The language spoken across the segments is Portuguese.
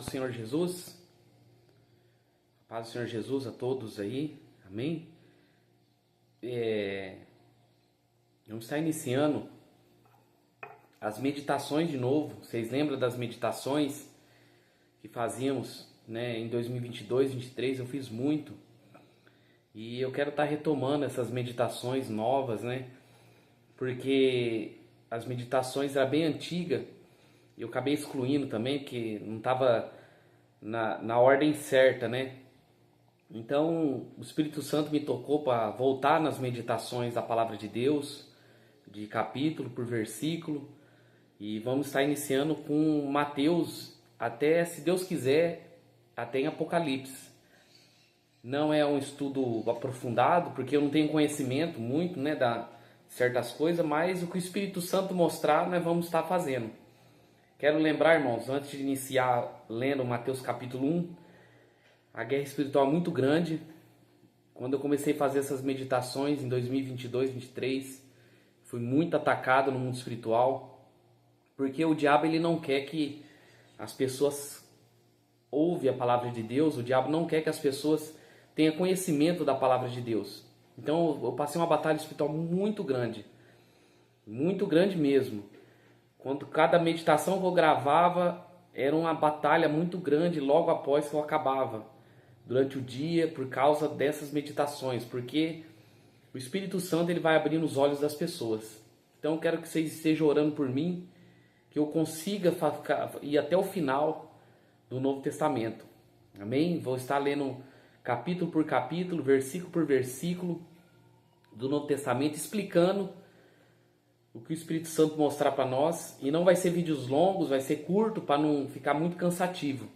do Senhor Jesus. A paz do Senhor Jesus a todos aí. Amém? Vamos estar iniciando as meditações de novo. Vocês lembram das meditações que fazíamos, né, em 2022, 2023? Eu fiz muito. E eu quero estar retomando essas meditações novas, né? Porque as meditações eram bem antigas. Eu acabei excluindo também, porque não estava na ordem certa, né? Então, o Espírito Santo me tocou para voltar nas meditações da Palavra de Deus, de capítulo por versículo. E vamos estar iniciando com Mateus, até, se Deus quiser, até em Apocalipse. Não é um estudo aprofundado, porque eu não tenho conhecimento muito, né, da certas coisas, mas o que o Espírito Santo mostrar, nós vamos estar fazendo. Quero lembrar, irmãos, antes de iniciar lendo Mateus capítulo 1, a guerra espiritual é muito grande. Quando eu comecei a fazer essas meditações em 2022, 2023, fui muito atacado no mundo espiritual, porque o diabo ele não quer que as pessoas ouvem a palavra de Deus, o diabo não quer que as pessoas tenham conhecimento da palavra de Deus. Então eu passei uma batalha espiritual muito grande mesmo. Quando cada meditação que eu gravava era uma batalha muito grande logo após que eu acabava, durante o dia, por causa dessas meditações, porque o Espírito Santo ele vai abrindo os olhos das pessoas. Então eu quero que vocês estejam orando por mim, que eu consiga ir até o final do Novo Testamento. Amém? Vou estar lendo capítulo por capítulo, versículo por versículo do Novo Testamento, explicando o que o Espírito Santo mostrar para nós. E não vai ser vídeos longos, vai ser curto para não ficar muito cansativo.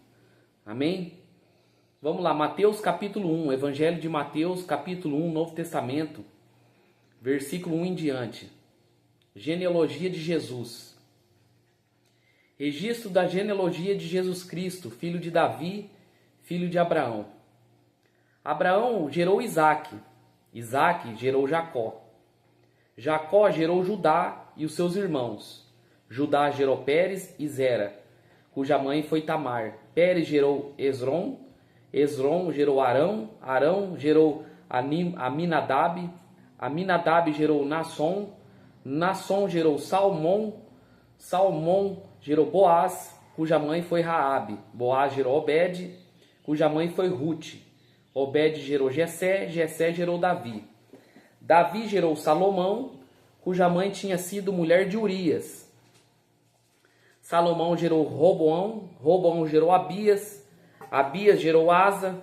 Amém? Vamos lá, Mateus capítulo 1, Evangelho de Mateus capítulo 1, Novo Testamento, versículo 1 em diante. Genealogia de Jesus. Registro da genealogia de Jesus Cristo, filho de Davi, filho de Abraão. Abraão gerou Isaque, Isaque gerou Jacó. Jacó gerou Judá e os seus irmãos. Judá gerou Pérez e Zera, cuja mãe foi Tamar. Pérez gerou Esrom, Esrom gerou Arão, Arão gerou Aminadab, Aminadab gerou Nasson, Nasson gerou Salmão, Salmão gerou Boaz, cuja mãe foi Raabe. Boaz gerou Obed, cuja mãe foi Ruth. Obed gerou Jessé, Jessé gerou Davi. Davi gerou Salomão, cuja mãe tinha sido mulher de Urias. Salomão gerou Roboão, Roboão gerou Abias, Abias gerou Asa,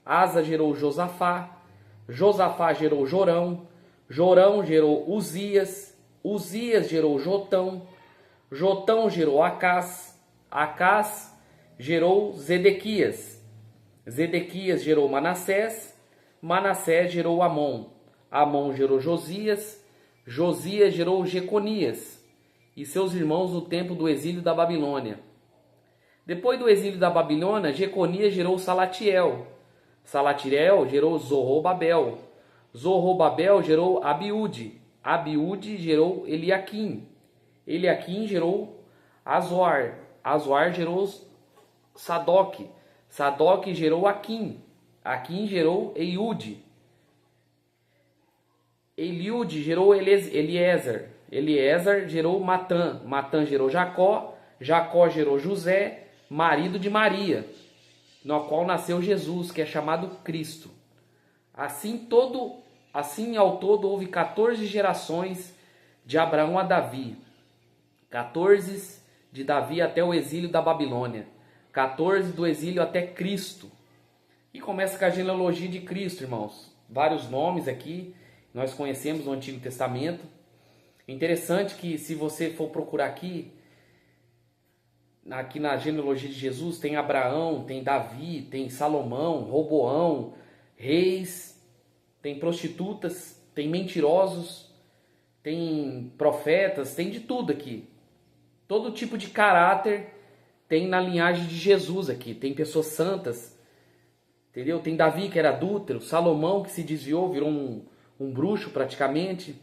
Asa gerou Josafá, Josafá gerou Jorão, Jorão gerou Uzias, Uzias gerou Jotão, Jotão gerou Acás, Acás gerou Zedequias, Zedequias gerou Manassés, Manassés gerou Amon, Amon gerou Josias, Josias gerou Jeconias e seus irmãos no tempo do exílio da Babilônia. Depois do exílio da Babilônia, Jeconias gerou Salatiel, Salatiel gerou Zorobabel, Zorobabel gerou Abiúde, Abiúde gerou Eliaquim, Eliaquim gerou Azoar, Azoar gerou Sadoque, Sadoque gerou Aquim, Aquim gerou Eiúde, Eliúde gerou Eliezer, Eliezer gerou Matã, Matã gerou Jacó, Jacó gerou José, marido de Maria, no qual nasceu Jesus, que é chamado Cristo. Assim ao todo houve 14 gerações de Abraão a Davi, 14 de Davi até o exílio da Babilônia, 14 do exílio até Cristo. E começa com a genealogia de Cristo, irmãos. Vários nomes aqui, nós conhecemos no Antigo Testamento. Interessante que se você for procurar aqui na genealogia de Jesus, tem Abraão, tem Davi, tem Salomão, Roboão, reis, tem prostitutas, tem mentirosos, tem profetas, tem de tudo aqui. Todo tipo de caráter tem na linhagem de Jesus aqui. Tem pessoas santas, entendeu? Tem Davi que era adúltero, Salomão que se desviou, virou um bruxo praticamente.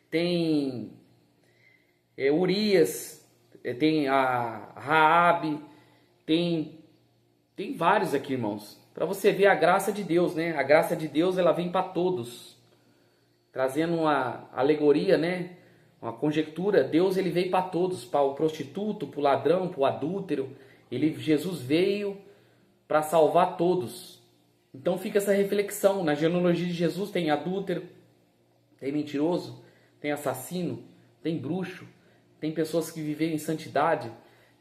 Tem Urias, tem a Raabe, Tem vários aqui, irmãos. Para você ver a graça de Deus, né? A graça de Deus, ela vem para todos. Trazendo uma alegoria, né? Uma conjectura. Deus, ele veio para todos. Para o prostituto, para o ladrão, para o adúltero. Jesus veio para salvar todos. Então fica essa reflexão. Na genealogia de Jesus tem adúltero, tem mentiroso, tem assassino, tem bruxo, tem pessoas que viveram em santidade,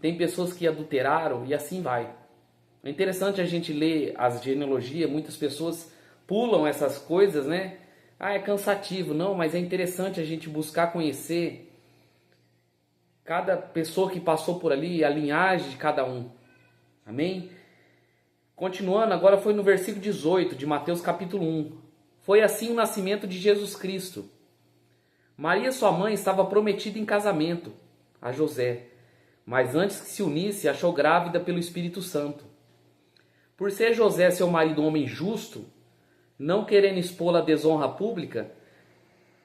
tem pessoas que adulteraram e assim vai. É interessante a gente ler as genealogias, muitas pessoas pulam essas coisas, né? Ah, é cansativo. Não, mas é interessante a gente buscar conhecer cada pessoa que passou por ali, a linhagem de cada um. Amém? Continuando, agora foi no versículo 18 de Mateus capítulo 1. Foi assim o nascimento de Jesus Cristo. Maria, sua mãe, estava prometida em casamento a José, mas antes que se unisse, achou grávida pelo Espírito Santo. Por ser José, seu marido, um homem justo, não querendo expô-la à desonra pública,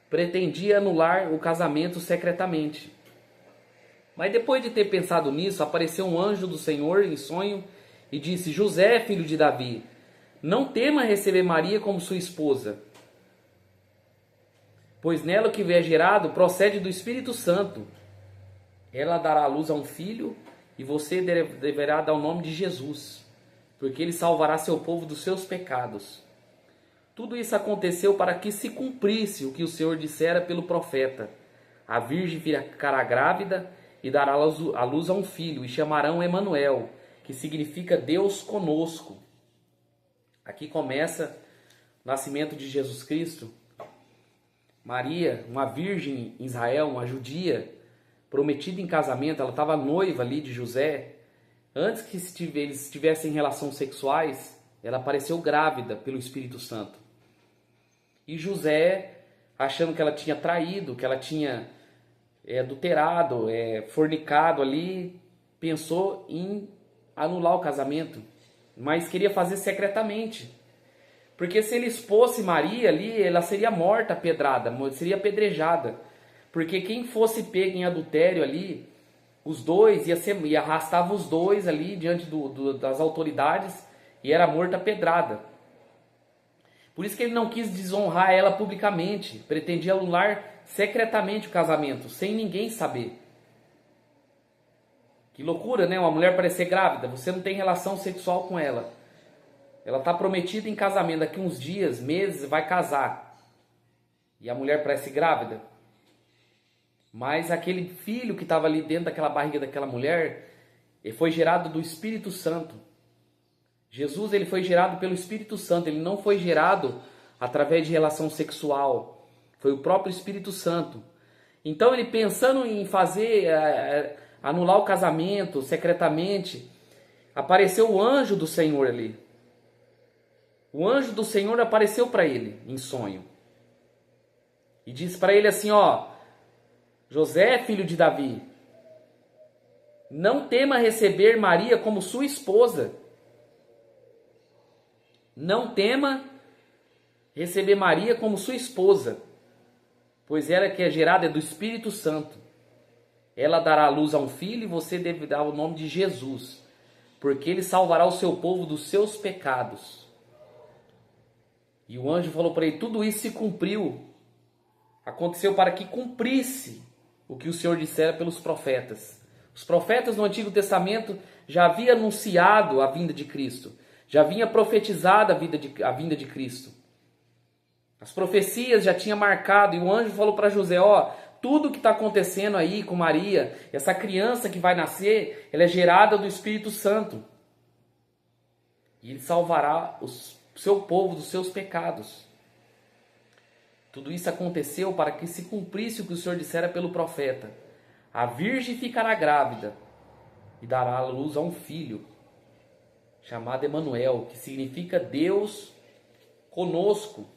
pretendia anular o casamento secretamente. Mas depois de ter pensado nisso, apareceu um anjo do Senhor em sonho e disse: José, filho de Davi, não tema receber Maria como sua esposa, pois nela o que é gerado procede do Espírito Santo. Ela dará à luz a um filho e você deverá dar o nome de Jesus, porque ele salvará seu povo dos seus pecados. Tudo isso aconteceu para que se cumprisse o que o Senhor dissera pelo profeta: a virgem ficará grávida e dará à luz a um filho, e chamarão Emanuel, que significa Deus conosco. Aqui começa o nascimento de Jesus Cristo. Maria, uma virgem em Israel, uma judia, prometida em casamento, ela estava noiva ali de José. Antes que eles tivessem relações sexuais, ela apareceu grávida pelo Espírito Santo. E José, achando que ela tinha traído, que ela tinha adulterado, fornicado ali, pensou em anular o casamento, mas queria fazer secretamente. Porque se ele expôsse Maria ali, ela seria morta, pedrada, seria apedrejada. Porque quem fosse pego em adultério ali, os dois, ia arrastava os dois ali diante das autoridades e era morta pedrada. Por isso que ele não quis desonrar ela publicamente, pretendia anular secretamente o casamento, sem ninguém saber. Que loucura, né? Uma mulher parecer grávida, você não tem relação sexual com ela. Ela está prometida em casamento, daqui uns dias, meses, vai casar. E a mulher parece grávida. Mas aquele filho que estava ali dentro daquela barriga daquela mulher, ele foi gerado do Espírito Santo. Jesus, ele foi gerado pelo Espírito Santo, ele não foi gerado através de relação sexual. Foi o próprio Espírito Santo. Então ele, pensando em anular o casamento secretamente, apareceu o anjo do Senhor ali. O anjo do Senhor apareceu para ele em sonho. E disse para ele assim, José, filho de Davi, não tema receber Maria como sua esposa. Não tema receber Maria como sua esposa, pois ela que é gerada do Espírito Santo. Ela dará à luz a um filho e você deve dar o nome de Jesus, porque ele salvará o seu povo dos seus pecados. E o anjo falou para ele, tudo isso se cumpriu. Aconteceu para que cumprisse o que o Senhor dissera pelos profetas. Os profetas no Antigo Testamento já haviam anunciado a vinda de Cristo. Já vinha profetizado a vinda de Cristo. As profecias já tinham marcado. E o anjo falou para José, tudo que está acontecendo aí com Maria, essa criança que vai nascer, ela é gerada do Espírito Santo. E ele salvará o seu povo dos seus pecados. Tudo isso aconteceu para que se cumprisse o que o Senhor dissera pelo profeta. A virgem ficará grávida e dará à luz a um filho, chamado Emanuel, que significa Deus conosco.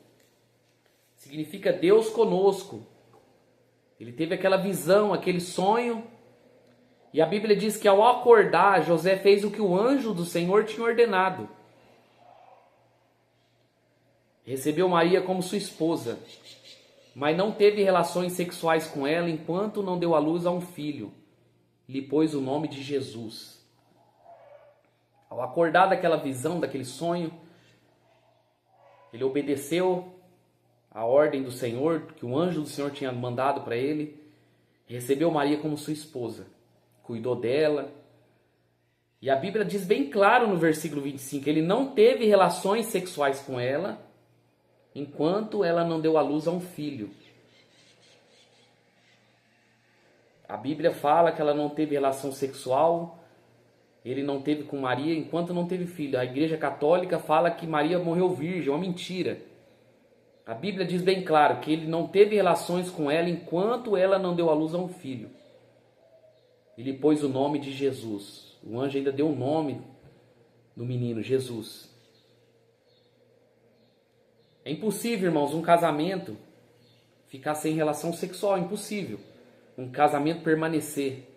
Significa Deus conosco. Ele teve aquela visão, aquele sonho, e a Bíblia diz que ao acordar, José fez o que o anjo do Senhor tinha ordenado. Recebeu Maria como sua esposa, mas não teve relações sexuais com ela enquanto não deu à luz a um filho. Lhe pôs o nome de Jesus. Ao acordar daquela visão, daquele sonho, ele obedeceu a ordem do Senhor, que o anjo do Senhor tinha mandado para ele, recebeu Maria como sua esposa, cuidou dela. E a Bíblia diz bem claro no versículo 25, ele não teve relações sexuais com ela, enquanto ela não deu à luz a um filho. A Bíblia fala que ela não teve relação sexual, ele não teve com Maria enquanto não teve filho. A Igreja Católica fala que Maria morreu virgem, é uma mentira. A Bíblia diz bem claro que ele não teve relações com ela enquanto ela não deu à luz a um filho. Ele pôs o nome de Jesus. O anjo ainda deu o nome do menino, Jesus. É impossível, irmãos, um casamento ficar sem relação sexual, é impossível. Um casamento permanecer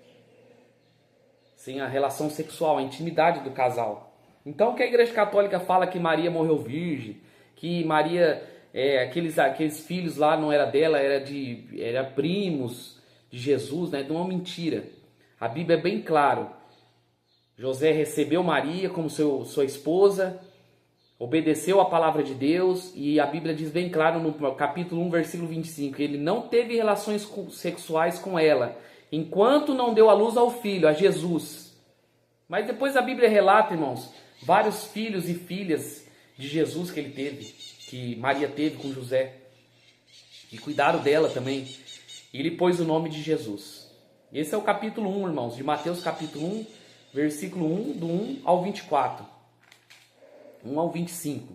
sem a relação sexual, a intimidade do casal. Então, que a Igreja Católica fala que Maria morreu virgem, que Maria, aqueles filhos lá não era dela, era primos de Jesus, né? Não é uma mentira. A Bíblia é bem claro. José recebeu Maria como sua esposa, obedeceu a palavra de Deus, e a Bíblia diz bem claro no capítulo 1, versículo 25, que ele não teve relações sexuais com ela, enquanto não deu à luz ao filho, a Jesus. Mas depois a Bíblia relata, irmãos, vários filhos e filhas de Jesus que ele teve, que Maria teve com José, e cuidaram dela também, e ele pôs o nome de Jesus. Esse é o capítulo 1, irmãos, de Mateus capítulo 1, versículo 1, do 1 ao 24. 1 ao 25.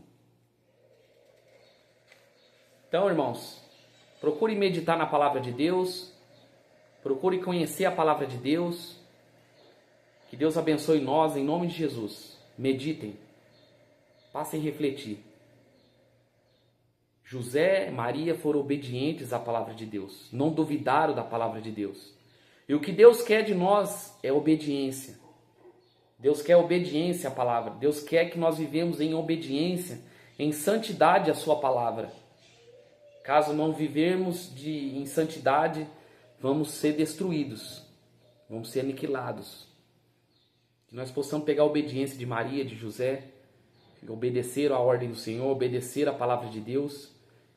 Então, irmãos, procure meditar na palavra de Deus, procure conhecer a palavra de Deus, que Deus abençoe nós, em nome de Jesus. Meditem, passem a refletir. José e Maria foram obedientes à palavra de Deus, não duvidaram da palavra de Deus. E o que Deus quer de nós é obediência. Deus quer obediência à palavra. Deus quer que nós vivemos em obediência, em santidade à sua palavra. Caso não vivermos em santidade, vamos ser destruídos, vamos ser aniquilados. Que nós possamos pegar a obediência de Maria, de José, que obedeceram à ordem do Senhor, obedeceram à palavra de Deus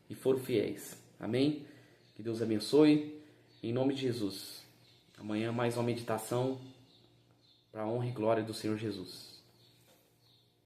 e foram fiéis. Amém? Que Deus abençoe, em nome de Jesus. Amanhã mais uma meditação para a honra e glória do Senhor Jesus.